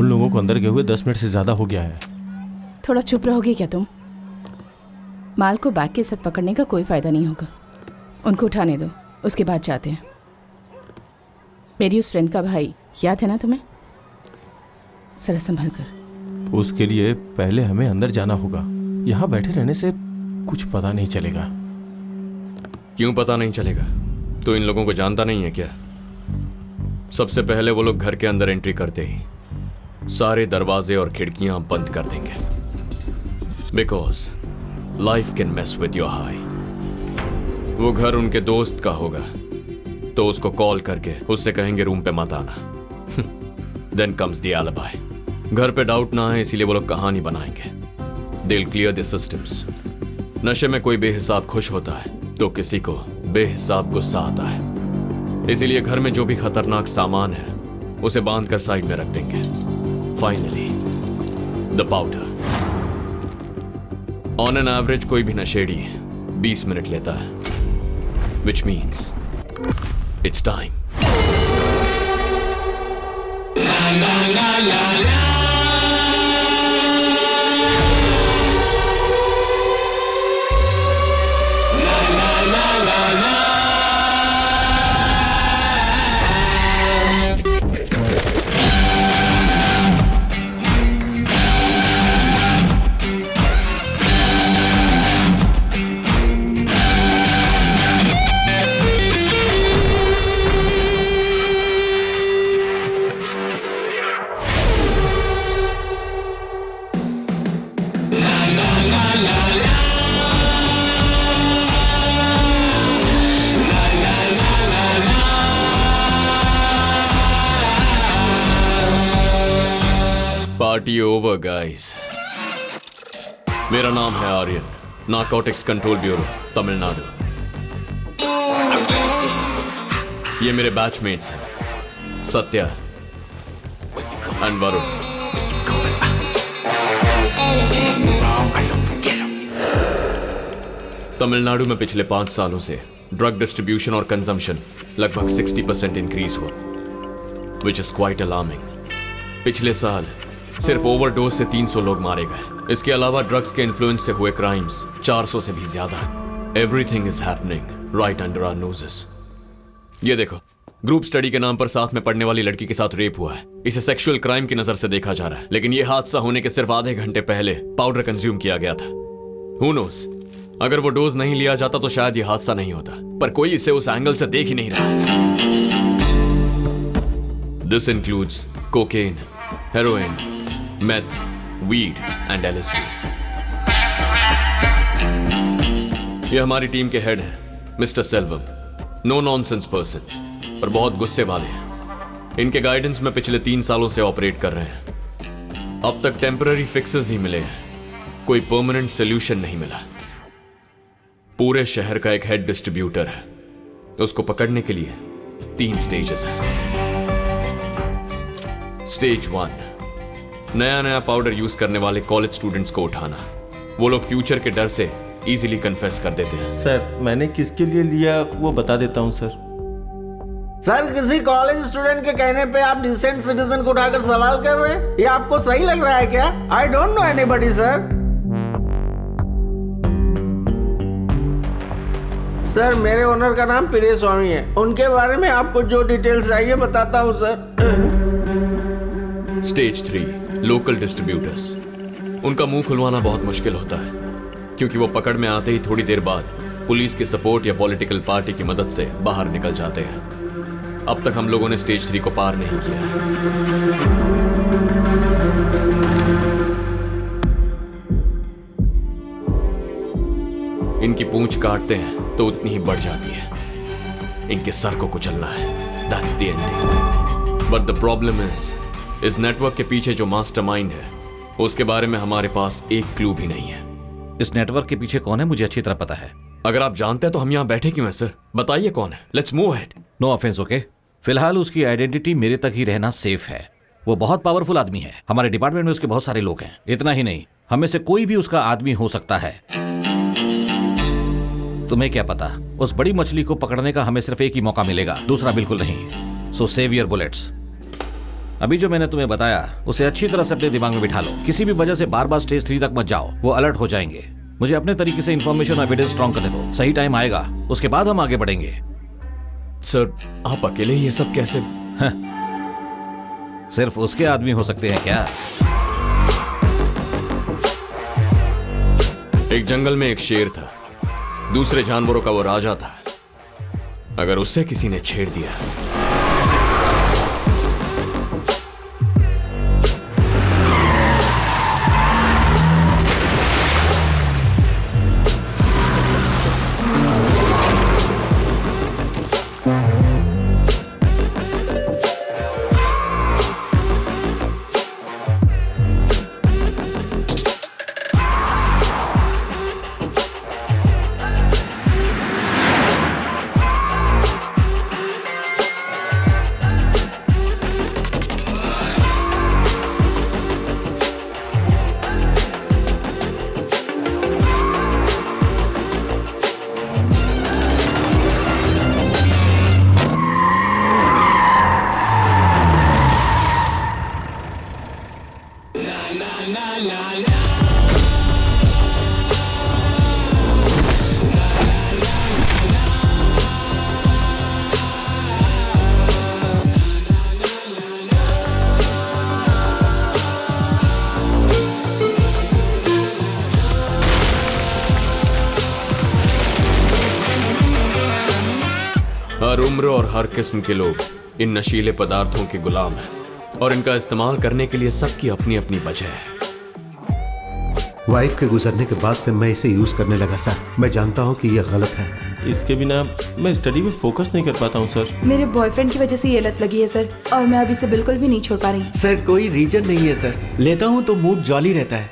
उन लोगों को अंदर गए हुए 10 मिनट से ज़्यादा हो गया है। थोड़ा चुप रहोगे क्या तुम? माल को बैग के साथ पकड़ने का कोई फ़ायदा नहीं होगा। उनको उठाने दो, उसके बाद जाते हैं। मेरी उस फ्रेंड का भाई याद है ना तुम्हें? जरा संभल कर। उसके लिए पहले हमें अंदर जाना होगा। यहाँ बैठे रहने से कुछ पता नहीं चलेगा। क्यों पता नहीं चलेगा? तो इन लोगों को जानता नहीं है क्या? सबसे पहले वो लोग घर के अंदर एंट्री करते ही सारे दरवाजे और खिड़कियां बंद कर देंगे, because life can mess with your high. वो घर उनके दोस्त का होगा तो उसको कॉल करके उससे कहेंगे रूम पे मत आना। Then comes the alibi. घर पे डाउट ना आए इसीलिए वो लोग कहानी बनाएंगे। They will clear the systems. नशे में कोई बेहिसाब खुश होता है तो किसी को बेहिसाब गुस्सा आता है, इसीलिए घर में जो भी खतरनाक सामान है उसे बांध कर साइड में रख देंगे। Finally the powder. On an average कोई भी नशेड़ी 20 मिनट लेता है, which means it's time. Party over guys. मेरा नाम है Aryan, narcotics control bureau Tamil Nadu. ये मेरे बैचमेट्स हैं, सत्या एंड वरुण। तमिलनाडु में पिछले 5 सालों से ड्रग डिस्ट्रीब्यूशन और कंजम्पशन लगभग 60% इंक्रीज हुआ, विच इज क्वाइट अलार्मिंग। पिछले साल सिर्फ ओवरडोज से 300 लोग मारे गए। इसके अलावा ड्रग्स के इन्फ्लुएंस से हुए क्राइम्स 400 से भी ज्यादा है। Everything is happening right under our noses. ये देखो, ग्रुप स्टडी के नाम पर साथ में पढ़ने वाली लड़की के साथ रेप हुआ है। इसे सेक्सुअल क्राइम की नजर से देखा जा रहा है, लेकिन ये हादसा होने के सिर्फ आधे घंटे पहले पाउडर कंज्यूम किया गया था। हु नोस, अगर वो डोज नहीं लिया जाता तो शायद ये हादसा नहीं होता, पर कोई इसे उस एंगल से देख ही नहीं रहा। This includes cocaine, heroin, meth, weed and LSD। ये हमारी टीम के हेड हैं, mister Selvam. No nonsense person, पर बहुत गुस्से वाले हैं। इनके गाइडेंस में पिछले 3 सालों से ऑपरेट कर रहे हैं। अब तक टेम्पररी फिक्सेस ही मिले हैं, कोई परमानेंट सोल्यूशन नहीं मिला। पूरे शहर का एक हेड डिस्ट्रीब्यूटर है, उसको पकड़ने के लिए 3 स्टेजेस हैं। स्टेज 1, नया पाउडर यूज करने वाले कॉलेज स्टूडेंट्स को उठाना। वो लोग फ्यूचर के डर से इजीली कन्फेस कर देते हैं। सर, मैंने किसके लिए लिया वो बता देता हूँ सर। सर, किसी कॉलेज स्टूडेंट के कहने पे आप डिसेंट सिटीजन को उठाकर सवाल कर रहे हैं? ये आपको सही लग रहा है क्या? I don't know anybody sir. Sir, मेरे ओनर का नाम प्रिय स्वामी है। उनके बारे में आपको जो डिटेल्स चाहिए बताता हूँ सर। Stage 3, local distributors. उनका मुंह खुलवाना बहुत मुश्किल होता है, क्योंकि वो पकड़ में आते ही थोड़ी देर बाद पुलिस की सपोर्ट या पॉलिटिकल पार्टी की मदद से बाहर निकल जाते हैं। अब तक हम लोगों ने स्टेज 3 को पार नहीं किया। इनकी पूंछ काटते हैं तो उतनी ही बढ़ जाती है। इनके सर को कुचलना है। That's the ending. But the problem इस नेटवर्क के पीछे जो मास्टरमाइंड है उसके बारे में हमारे पास एक क्लू भी नहीं है। इस नेटवर्क के पीछे कौन है मुझे अच्छी तरह पता है। अगर आप जानते हैं तो हम यहाँ बैठे क्यों हैं सर? बताइए कौन है। Let's move ahead. No offence, okay? फिलहाल उसकी आइडेंटिटी मेरे तक ही रहना सेफ है। वो बहुत पावरफुल आदमी है। हमारे डिपार्टमेंट में उसके बहुत सारे लोग हैं। इतना ही नहीं, हमें से कोई भी उसका आदमी हो सकता है। तुम्हें क्या पता, उस बड़ी मछली को पकड़ने का हमें सिर्फ एक ही मौका मिलेगा, दूसरा बिल्कुल नहीं। सो सेव योर बुलेट्स। अभी जो मैंने तुम्हें बताया उसे अच्छी तरह से अपने दिमाग में बिठा लो। किसी भी वजह से बार बार स्टेज 3 तक मत जाओ, वो अलर्ट हो जाएंगे। मुझे अपने तरीके से इंफॉर्मेशन और एविडेंस स्ट्रॉन्ग करने दो। सही टाइम आएगा, उसके बाद हम आगे बढ़ेंगे। सर, आप अकेले ये सब कैसे? सिर्फ उसके आदमी हो सकते हैं क्या? एक जंगल में एक शेर था, दूसरे जानवरों का वो राजा था। अगर उससे किसी ने छेड़ दिया हर उम्र और हर किस्म के लोग इन नशीले पदार्थों के गुलाम हैं और इनका इस्तेमाल करने के लिए सबकी अपनी अपनी वजह है। वाइफ के गुजरने के बाद से मैं इसे यूज करने लगा सर। मैं जानता हूँ कि यह गलत है। इसके बिना मैं स्टडी में फोकस नहीं कर पाता हूँ सर। मेरे बॉयफ्रेंड की वजह से ये लत लगी है सर, और मैं अब इसे बिल्कुल भी नहीं छोड़ पा रही। सर कोई रीजन नहीं है सर, लेता हूँ तो मूड जॉली रहता है।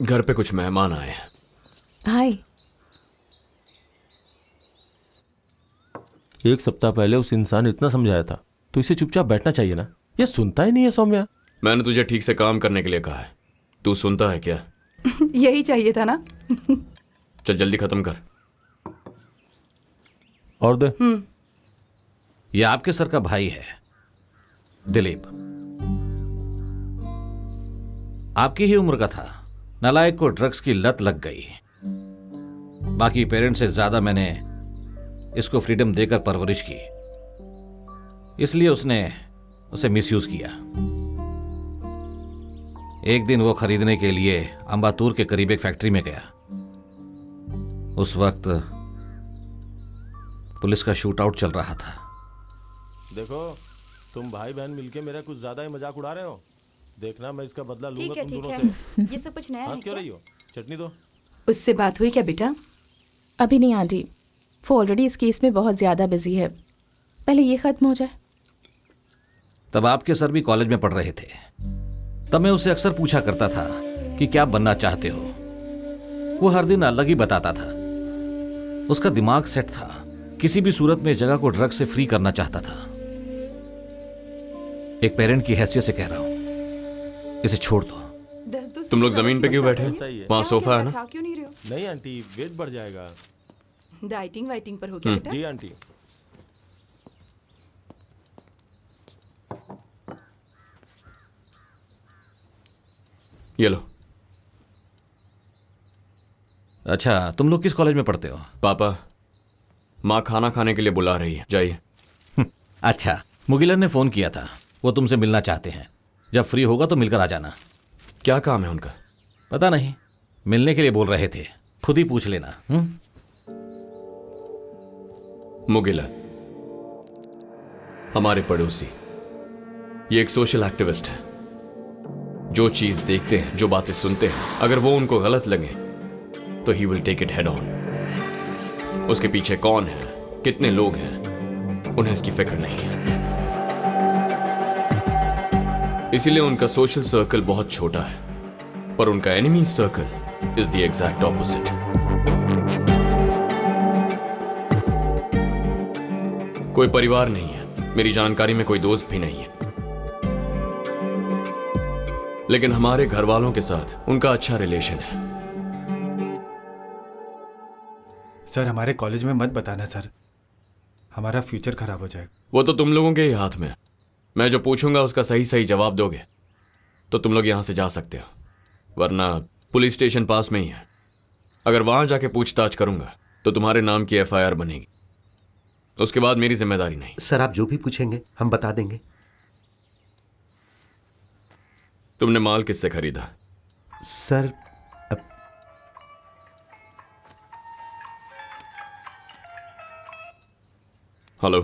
घर पे कुछ मेहमान आए हैं। हाय। एक सप्ताह पहले उस इंसान ने इतना समझाया था, तो इसे चुपचाप बैठना चाहिए ना। ये सुनता ही नहीं है सौम्या। मैंने तुझे ठीक से काम करने के लिए कहा है, तू सुनता है क्या? यही चाहिए था ना। चल जल्दी खत्म कर। और दे। ये आपके सर का भाई है, दिलीप। आपकी ही उम्र का था। नालायक को ड्रग्स की लत लग गई। बाकी पेरेंट्स से ज्यादा मैंने इसको फ्रीडम देकर परवरिश की, इसलिए उसने उसे मिसयूज किया। एक दिन वो खरीदने के लिए अंबातूर के करीब एक फैक्ट्री में गया। उस वक्त पुलिस का शूट आउट चल रहा था। देखो, तुम भाई बहन मिलके मेरा कुछ ज्यादा ही मजाक उड़ा रहे हो। देखना मैं इसका बदला लूंगा तुम दोनों से। ये सब कुछ नया है हंस क्यों क्या? रही हो? चटनी दो। उससे बात हुई क्या बेटा? अभी नहीं आंटी, वो ऑलरेडी इस केस में बहुत ज़्यादा बिजी है। पहले ये ख़त्म हो जाए। तब आपके सर भी कॉलेज में पढ़ रहे थे। तब मैं उसे अक्सर पूछा करता था कि क्या बनना चाहते हो। वो हर दिन अलग ही बताता था। उसका दिमाग सेट था। किसी भी सूरत में इस जगह को ड्रग से फ्री करना चाहता था। एक पेरेंट की हैसियत से कह रहा हूं, इसे छोड़ दो। तुम लोग जमीन पे क्यों बैठे हो? सही है। वहाँ सोफा है ना? खा क्यों नहीं रहे हो? नहीं आंटी, वेट बढ़ जाएगा। डाइटिंग वाइटिंग पर हो गया बेटा? जी आंटी। ये लो। अच्छा, तुम लोग किस कॉलेज में पढ़ते हो? पापा, माँ खाना खाने के लिए बुला रही है, जाइए। अच्छा, मुगिलन ने फोन किया था। वो तुमसे मिलना चाहते हैं। जब फ्री होगा तो मिलकर आ जाना। क्या काम है उनका? पता नहीं, मिलने के लिए बोल रहे थे। खुद ही पूछ लेना। मुगिलन, हमारे पड़ोसी, ये एक सोशल एक्टिविस्ट है। जो चीज देखते हैं, जो बातें सुनते हैं, अगर वो उनको गलत लगे तो he will take it head on. उसके पीछे कौन है, कितने लोग हैं, उन्हें इसकी फिक्र नहीं है। इसीलिए उनका सोशल सर्कल बहुत छोटा है, पर उनका enemy circle is the exact opposite. कोई परिवार नहीं है, मेरी जानकारी में कोई दोस्त भी नहीं है। लेकिन हमारे घर वालों के साथ उनका अच्छा रिलेशन है। सर हमारे कॉलेज में मत बताना सर, हमारा फ्यूचर खराब हो जाएगा। वो तो तुम लोगों के ही हाथ में है। मैं जो पूछूंगा उसका सही सही जवाब दोगे तो तुम लोग यहां से जा सकते हो, वरना पुलिस स्टेशन पास में ही है। अगर वहां जाके पूछताछ करूंगा तो तुम्हारे नाम की एफआईआर बनेगी, तो उसके बाद मेरी जिम्मेदारी नहीं। सर आप जो भी पूछेंगे हम बता देंगे। तुमने माल किससे खरीदा? Sir hello.